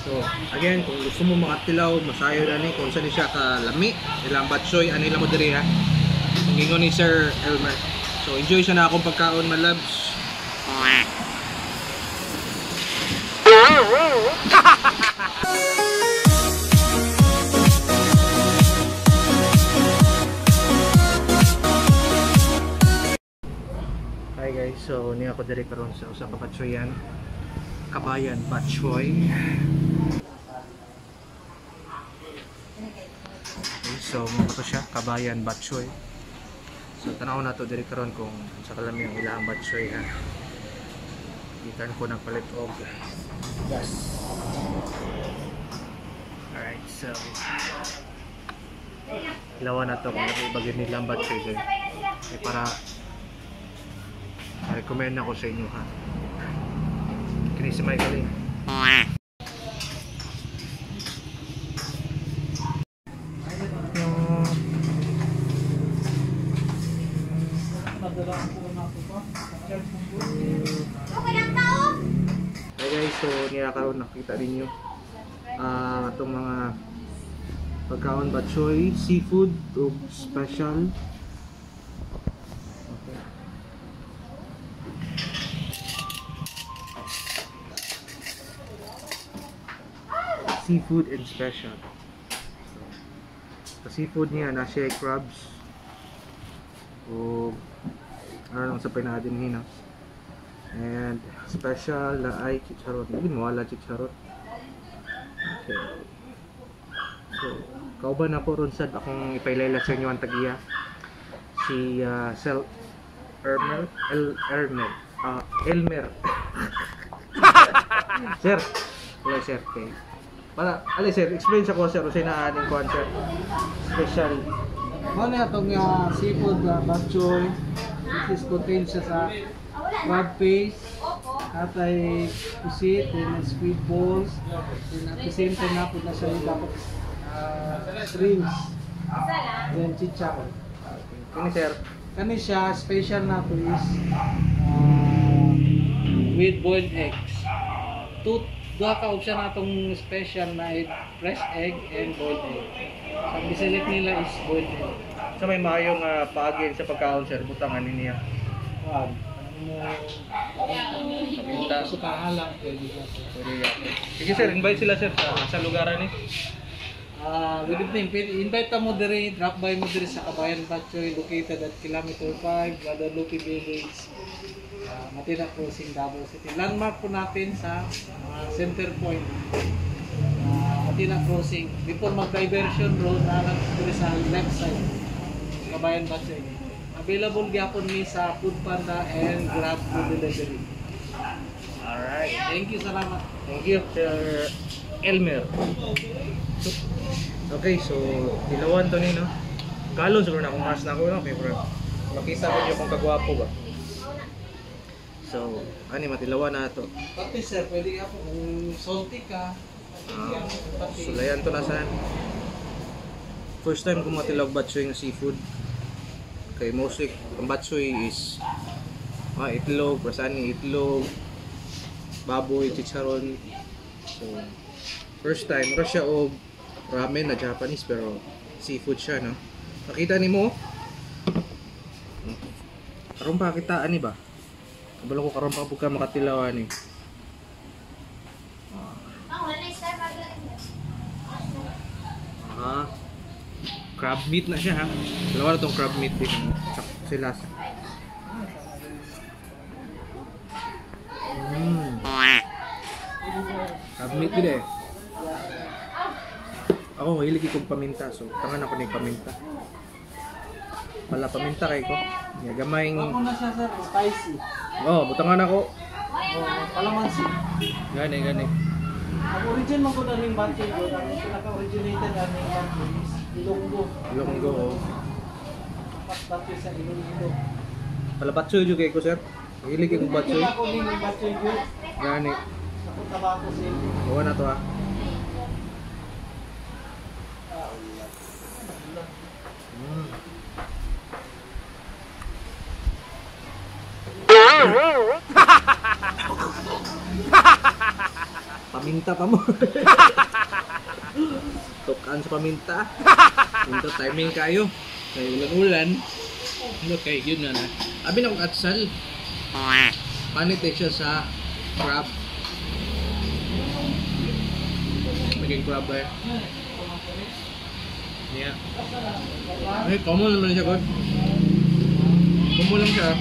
So, again, kung gusto mo makatilaw, masayo na ni, kung saan siya kalami, ilang batsoy, anila mo diri ha. Ang gingon ni Sir Elmer. So, enjoy siya na akong pagkaon, my loves. Hi guys, so niya ako diri karon sa usa ka batsoyan. Kabayan Batchoy. Okay, so mo to siya, Kabayan Batchoy. So tanaw na to diri karon kung sa kalami ang ilang batchoy ha. Gikan ko nagpalit og gas. Alright, so ilawan na to kung ibagin nilang batchoy dyan. Para recommend ako sa inyo ha. Kini si Michael. Hey guys, so niyakaroon nakita ninyo itong mga pagkaon batchoy, seafood o special. Seafood and special. So, seafood niya nasa crabs o ano lang sa natin hina, and special na ay chicharron. Hindi mo wala chicharron. Okay. So kauban ako ron sad akong ipailayla sa inyo ang tagiya si Sel Elmer Sir. Hello sir. Okay. Para, ali sir, explain sa ko sir, kasi naaning ko sir. Special. Ano na itong seafood batchoy. This is contained siya sa crab paste, atay pusit, then squid balls, then at the same time napod na siya yung dapat shrimps, then chicha. Kani sir? Kani siya, special na to is with boiled eggs. Duha ka option na itong special na fresh egg and boiled egg. So, ang biselect nila is boiled egg. So may maayong paagin sa pagkaon sir, butangan niya. Wow. Paminta. So, kahalang pwede ka. Sige sir, invite sila sir sa lugaran ni. Good evening. Invite mo diri, drop by mo diri sa Kabayan Batchoy, located at kilometer 5, Guadalupe Village, Matina Crossing, Davao City. Landmark po natin sa center point, Matina Crossing. Before mag-diversion road, nalang diri sa left side, Kabayan Batchoy. Available gyapon ni sa Food Panda and Grab food delivery. Alright. Thank you, salamat. Thank you Sir Elmer. Okay, so ilawan to ni no. Kalon siguro na kung mas na ako no, pero makita ko niyo kung kagwapo ba. So, ani matilawan na to. Pati sir, pwede ka po kung salty ka. Sulayan to na saan. First time ko matilaw batchoy ng seafood. Okay, mostly ang batchoy is itlog, prasani, itlog, baboy, chicharon. So, first time, ito siya og ramen na Japanese pero seafood siya, no? Nakita ni mo? Karon pa kita ani ba? Kabalo ko karon pa pud ka makatilaw ani. Crab meat na siya ha. Dalawa na tong crab meat din. Sila. Crab meat din eh. Ako hilig ikong paminta, so tangan ako ng paminta. Wala paminta kay ko. Gamay ng Ako na siya sir, spicy. butangan ako. Kalamansi. Gani. Ang origin man ko na ng batchoy ko, ang pinaka-originated na ng batchoy is Ilonggo. Ilonggo. Batchoy sa Ilonggo. Pala batchoy jud kay ko sir. Hilig ikong batchoy. Ako din ng batchoy ko. Gani. Ako tabako sa Ilonggo. Buwan na to ha. Paminta pa mo. Tukan sa paminta. Punta timing kayo. Kay ulan-ulan. Look, kay yun na. Abi na kong atsal. Panite siya sa crab. Maging crab eh. Yeah. Ay, common naman siya, God. Common lang siya.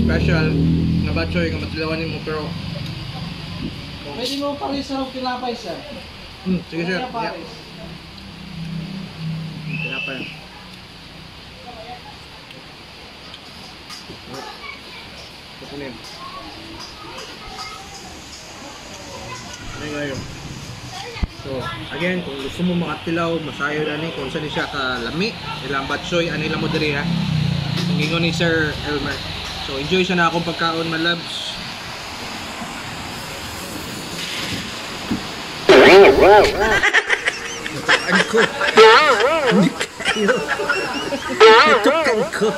Special. Na batchoy, nga matilawanin mo, pero... Pwede mo pares sa tinapay, sir. Sige, sir. Yeah. Pares. Tinapay. Kukunin. Ano ngayon? So, again, kung gusto mo makatilaw, masayo na ni, kung saan siya kalami, ilang batsoy, ano ilang mo diri ha? Ang ingon ni Sir Elmer. So, enjoy siya na akong pagkaon, my loves. Natukan ko. Lamig kayo. Natukan ko.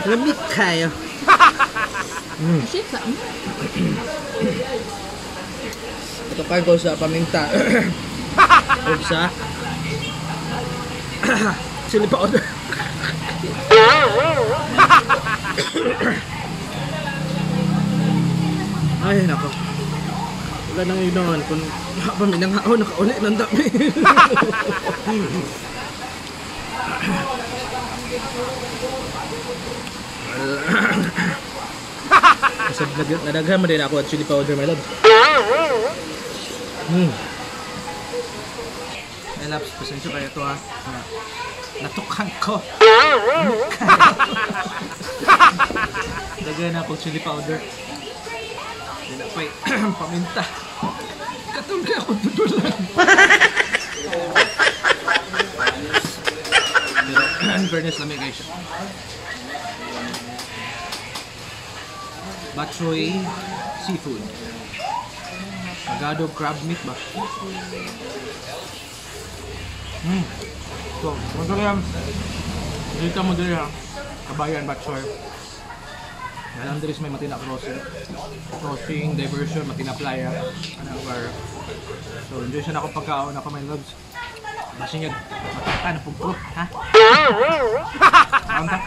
Lamig kayo. Natukan ko sa paminta. Huwag sa chili powder. Ay, nako. Wala nang inuman kung paminangao nakauli ng dami. Kasi nadaghan mo din ako at chili powder, my love. My loves, pasensya kayo ito ha. Natukan ko. Daghan ako chili powder. Dinapay paminta. Katong kaya akong tutulan. Pero in fairness lamig guys. Batchoy seafood. Agado crab meat ba? So, kung kaya dito mo dito ha. Kabayan batchoy. Alam diri may matina crossing, diversion, matina playa. So, enjoy siya na akong pagkaon ako, my loves. Basi niya, matakan, pugprop, ha? Kaunta?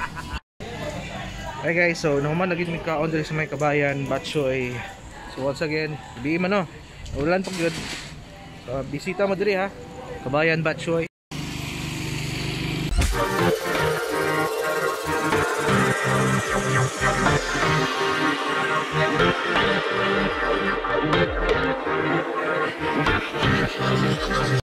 Okay guys, so naman lagi may kaon diri sa may kabayan, batchoy. So once again, di man no. Ulan pag good. So, bisita mo diri ha. Kabayan batchoy.